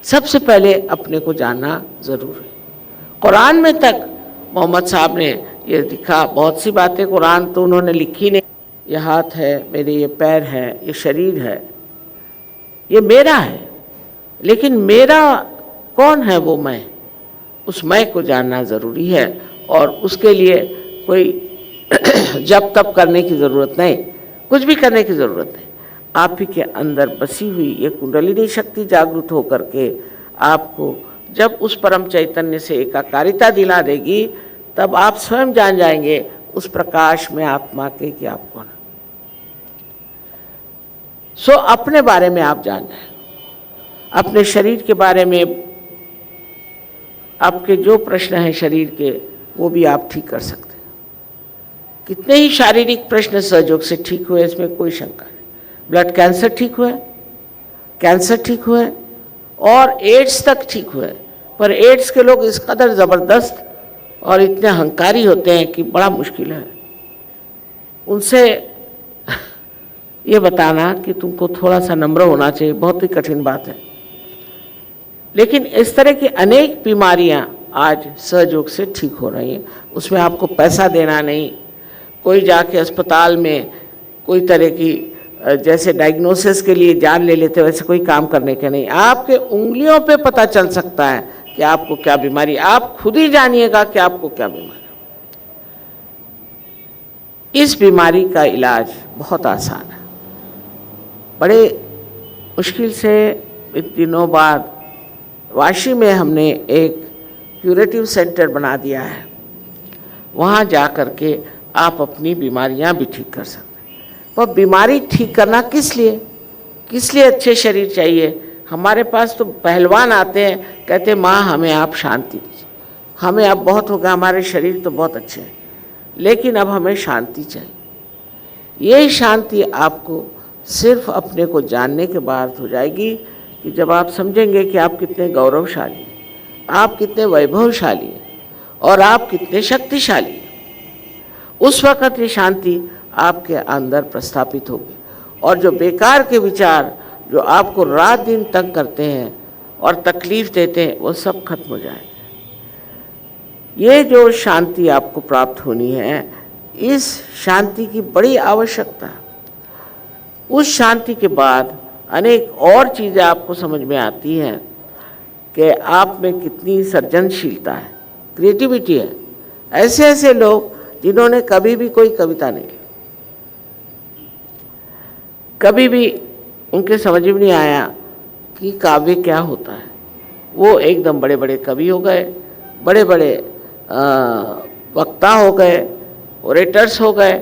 सबसे पहले अपने को जानना ज़रूरी है। कुरान में तक मोहम्मद साहब ने ये लिखा, बहुत सी बातें कुरान तो उन्होंने लिखी नहीं। ये हाथ है मेरे, ये पैर है, ये शरीर है, ये मेरा है, लेकिन मेरा कौन है वो मैं, उस मैं को जानना ज़रूरी है। और उसके लिए कोई जप तप करने की ज़रूरत नहीं, कुछ भी करने की ज़रूरत नहीं। आप ही के अंदर बसी हुई ये कुंडलिनी शक्ति जागृत होकर के आपको जब उस परम चैतन्य से एकाकारिता दिला देगी, तब आप स्वयं जान जाएंगे उस प्रकाश में आत्मा के कि आप कौन। सो अपने बारे में आप जान जाए, अपने शरीर के बारे में आपके जो प्रश्न हैं शरीर के, वो भी आप ठीक कर सकते हैं। कितने ही शारीरिक प्रश्न सहयोग से ठीक हुए, इसमें कोई शंका नहीं। ब्लड कैंसर ठीक हुआ, कैंसर ठीक हुआ और एड्स तक ठीक हुआ। पर एड्स के लोग इस कदर ज़बरदस्त और इतने अहंकारी होते हैं कि बड़ा मुश्किल है उनसे ये बताना कि तुमको थोड़ा सा नम्र होना चाहिए, बहुत ही कठिन बात है। लेकिन इस तरह की अनेक बीमारियां आज सहयोग से ठीक हो रही हैं। उसमें आपको पैसा देना नहीं, कोई जाके अस्पताल में कोई तरह की जैसे डायग्नोसिस के लिए जान ले लेते वैसे कोई काम करने के नहीं। आपके उंगलियों पे पता चल सकता है कि आपको क्या बीमारी, आप खुद ही जानिएगा कि आपको क्या बीमारी। इस बीमारी का इलाज बहुत आसान है। बड़े मुश्किल से दिनों बाद वाशी में हमने एक क्यूरेटिव सेंटर बना दिया है। वहाँ जा कर के आप अपनी बीमारियाँ भी ठीक कर सकते हैं। पर बीमारी ठीक करना किस लिए अच्छे शरीर चाहिए। हमारे पास तो पहलवान आते हैं, कहते माँ हमें आप शांति दीजिए, हमें अब बहुत हो गया, हमारे शरीर तो बहुत अच्छे हैं, लेकिन अब हमें शांति चाहिए। ये शांति आपको सिर्फ अपने को जानने के बाद हो जाएगी कि जब आप समझेंगे कि आप कितने गौरवशाली हैं, आप कितने वैभवशाली हैं और आप कितने शक्तिशाली हैं, उस वक़्त ये शांति आपके अंदर प्रस्थापित होगी। और जो बेकार के विचार जो आपको रात दिन तंग करते हैं और तकलीफ़ देते हैं, वो सब खत्म हो जाएंगे। ये जो शांति आपको प्राप्त होनी है, इस शांति की बड़ी आवश्यकता है। उस शांति के बाद अनेक और चीज़ें आपको समझ में आती हैं कि आप में कितनी सृजनशीलता है, क्रिएटिविटी है। ऐसे ऐसे लोग जिन्होंने कभी भी कोई कविता नहीं लिखी, कभी भी उनके समझ में नहीं आया कि काव्य क्या होता है, वो एकदम बड़े बड़े कवि हो गए, बड़े बड़े वक्ता हो गए, ओरेटर्स हो गए,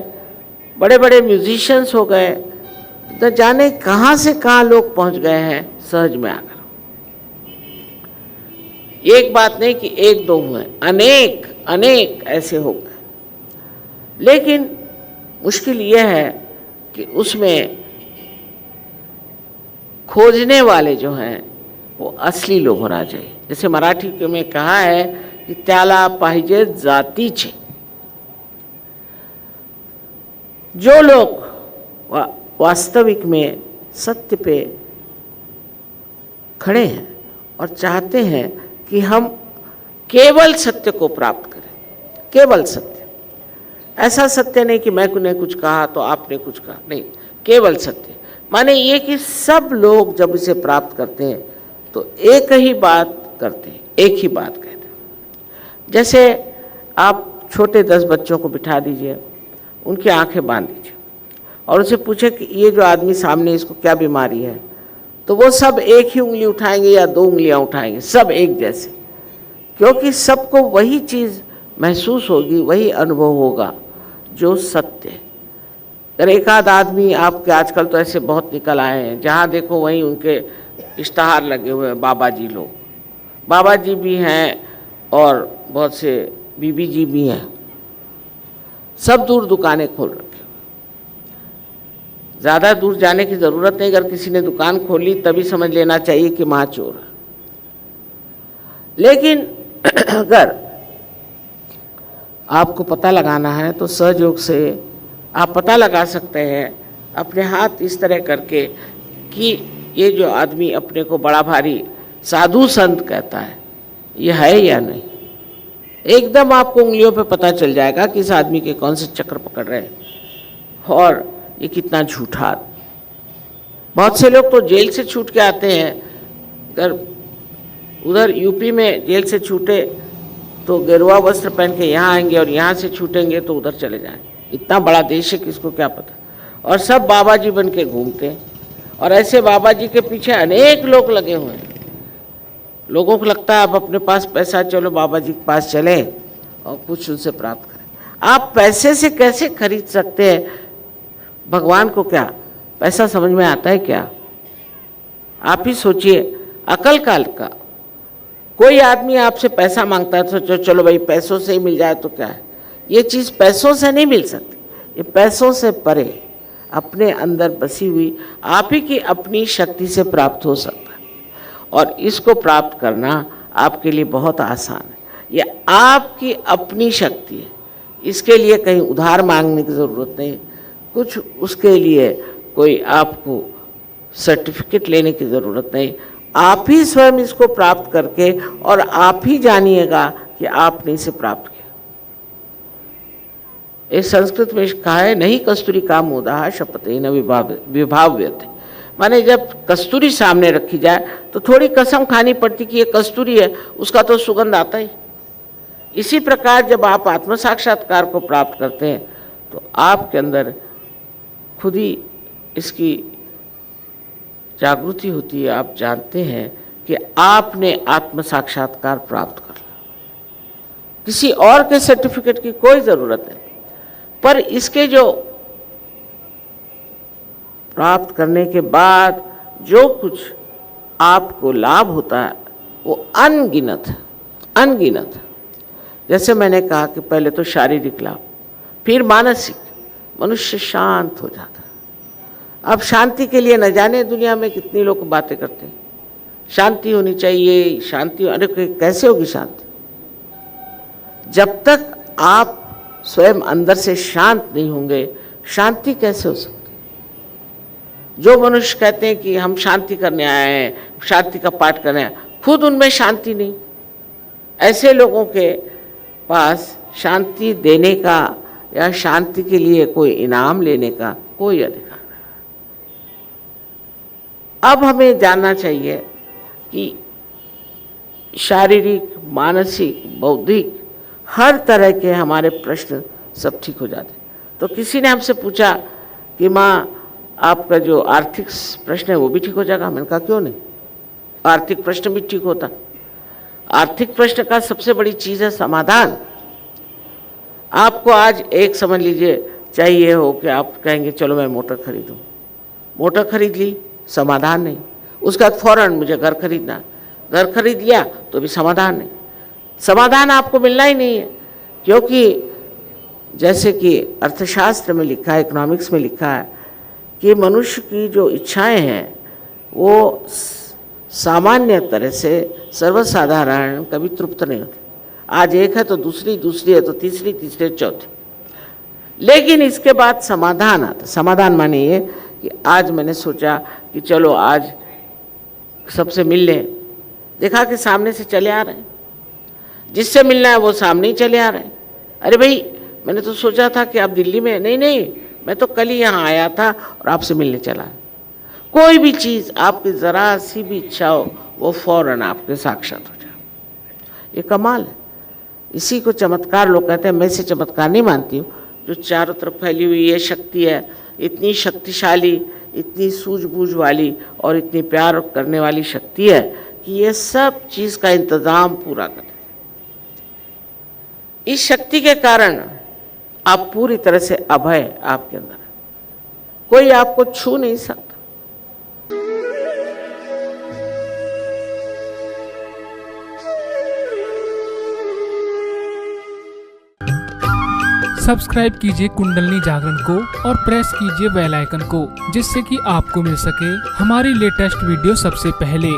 बड़े बड़े म्यूजिशियंस हो गए। तो जाने कहाँ से कहाँ लोग पहुँच गए हैं सहज में आकर। एक बात नहीं कि एक दो हुए, अनेक अनेक ऐसे हो गए। लेकिन मुश्किल यह है कि उसमें खोजने वाले जो हैं वो असली लोग होना चाहिए। जैसे मराठी में कहा है कि त्याला पाहिजे जातीचे। जो लोग वास्तविक में सत्य पे खड़े हैं और चाहते हैं कि हम केवल सत्य को प्राप्त करें, केवल सत्य, ऐसा सत्य नहीं कि मैंने कुछ कहा तो आपने कुछ कहा, नहीं, केवल सत्य माने ये कि सब लोग जब इसे प्राप्त करते हैं तो एक ही बात करते हैं, एक ही बात कहते हैं। जैसे आप छोटे 10 बच्चों को बिठा दीजिए, उनकी आंखें बांध दीजिए और उनसे पूछे कि ये जो आदमी सामने, इसको क्या बीमारी है, तो वो सब एक ही उंगली उठाएंगे या 2 उंगलियां उठाएंगे, सब एक जैसे, क्योंकि सबको वही चीज़ महसूस होगी, वही अनुभव होगा जो सत्य है। अगर एक आध आदमी, आपके आजकल तो ऐसे बहुत निकल आए हैं, जहाँ देखो वहीं उनके इश्तहार लगे हुए हैं, बाबा जी लोग, बाबा जी भी हैं और बहुत से बीबी जी भी हैं, सब दूर दुकानें खोल रखे। ज़्यादा दूर जाने की ज़रूरत नहीं, अगर किसी ने दुकान खोली तभी समझ लेना चाहिए कि वहाँ चोर है। लेकिन अगर आपको पता लगाना है तो सहयोग से आप पता लगा सकते हैं अपने हाथ इस तरह करके कि ये जो आदमी अपने को बड़ा भारी साधु संत कहता है, ये है या नहीं। एकदम आपको उंगलियों पे पता चल जाएगा कि इस आदमी के कौन से चक्र पकड़ रहे हैं और ये कितना झूठा। बहुत से लोग तो जेल से छूट के आते हैं, अगर उधर यूपी में जेल से छूटे तो गेरुआ वस्त्र पहन के यहाँ आएंगे और यहाँ से छूटेंगे तो उधर चले जाएंगे। इतना बड़ा देश है, किसको क्या पता। और सब बाबा जी बन के घूमते हैं और ऐसे बाबा जी के पीछे अनेक लोग लगे हुए हैं। लोगों को लगता है अब अपने पास पैसा, चलो बाबा जी के पास चले और कुछ उनसे प्राप्त करें। आप पैसे से कैसे खरीद सकते हैं भगवान को? क्या पैसा समझ में आता है क्या? आप ही सोचिए, अकल काल का कोई आदमी आपसे पैसा मांगता है तो चलो भाई पैसों से ही मिल जाए तो क्या है। ये चीज़ पैसों से नहीं मिल सकती, ये पैसों से परे अपने अंदर बसी हुई आप ही की अपनी शक्ति से प्राप्त हो सकता है। और इसको प्राप्त करना आपके लिए बहुत आसान है। ये आपकी अपनी शक्ति है, इसके लिए कहीं उधार मांगने की ज़रूरत नहीं, कुछ उसके लिए कोई आपको सर्टिफिकेट लेने की ज़रूरत नहीं। आप ही स्वयं इसको प्राप्त करके और आप ही जानिएगा कि आपने इसे प्राप्त किया। एक संस्कृत में कहा है, नहीं कस्तूरी का मोदा शपथे न विभाव्यते। माने जब कस्तूरी सामने रखी जाए तो थोड़ी कसम खानी पड़ती कि ये कस्तूरी है, उसका तो सुगंध आता ही। इसी प्रकार जब आप आत्म साक्षात्कार को प्राप्त करते हैं तो आपके अंदर खुद ही इसकी जागृति होती है। आप जानते हैं कि आपने आत्म साक्षात्कार प्राप्त कर लिया, किसी और के सर्टिफिकेट की कोई ज़रूरत नहीं। पर इसके जो प्राप्त करने के बाद जो कुछ आपको लाभ होता है वो अनगिनत है, अनगिनत है। जैसे मैंने कहा कि पहले तो शारीरिक लाभ, फिर मानसिक, मनुष्य शांत हो जाता है। अब शांति के लिए न जाने दुनिया में कितनी लोग बातें करते हैं, शांति होनी चाहिए, शांति। अरे कैसे होगी शांति? जब तक आप स्वयं अंदर से शांत नहीं होंगे, शांति कैसे हो सकती? जो मनुष्य कहते हैं कि हम शांति करने आए हैं, शांति का पाठ करने आए, खुद उनमें शांति नहीं। ऐसे लोगों के पास शांति देने का या शांति के लिए कोई इनाम लेने का कोई अधिकार नहीं। अब हमें जानना चाहिए कि शारीरिक, मानसिक, बौद्धिक हर तरह के हमारे प्रश्न सब ठीक हो जाते। तो किसी ने हमसे पूछा कि माँ आपका जो आर्थिक प्रश्न है वो भी ठीक हो जाएगा? मैंने कहा क्यों नहीं, आर्थिक प्रश्न भी ठीक होता। आर्थिक प्रश्न का सबसे बड़ी चीज़ है समाधान। आपको आज एक समझ लीजिए चाहिए हो कि आप कहेंगे चलो मैं मोटर खरीदूँ, मोटर खरीद ली, समाधान नहीं। उसका फौरन मुझे घर खरीदना, घर खरीद लिया तो भी समाधान नहीं। समाधान आपको मिलना ही नहीं है, क्योंकि जैसे कि अर्थशास्त्र में लिखा है, इकोनॉमिक्स में लिखा है कि मनुष्य की जो इच्छाएं हैं वो सामान्य तरह से सर्वसाधारण कभी तृप्त नहीं होती। आज एक है तो दूसरी, दूसरी है तो तीसरी, तीसरी चौथी, लेकिन इसके बाद समाधान आता। समाधान माने ये कि आज मैंने सोचा कि चलो आज सबसे मिल लें, देखा कि सामने से चले आ रहे हैं, जिससे मिलना है वो सामने ही चले आ रहे हैं। अरे भाई मैंने तो सोचा था कि आप दिल्ली में, नहीं मैं तो कल ही यहाँ आया था और आपसे मिलने चला। कोई भी चीज़ आपकी ज़रा सी भी इच्छा हो वो फौरन आपके साक्षात हो जाए। ये कमाल है, इसी को चमत्कार लोग कहते हैं। मैं इसे चमत्कार नहीं मानती हूँ। जो चारों तरफ फैली हुई ये शक्ति है, इतनी शक्तिशाली, इतनी सूझबूझ वाली और इतनी प्यार करने वाली शक्ति है कि ये सब चीज़ का इंतज़ाम पूरा करे। इस शक्ति के कारण आप पूरी तरह से अभय आपके अंदर है, कोई आपको छू नहीं सकता। सब्सक्राइब कीजिए कुंडलनी जागरण को और प्रेस कीजिए बेल आइकन को, जिससे कि आपको मिल सके हमारी लेटेस्ट वीडियो सबसे पहले।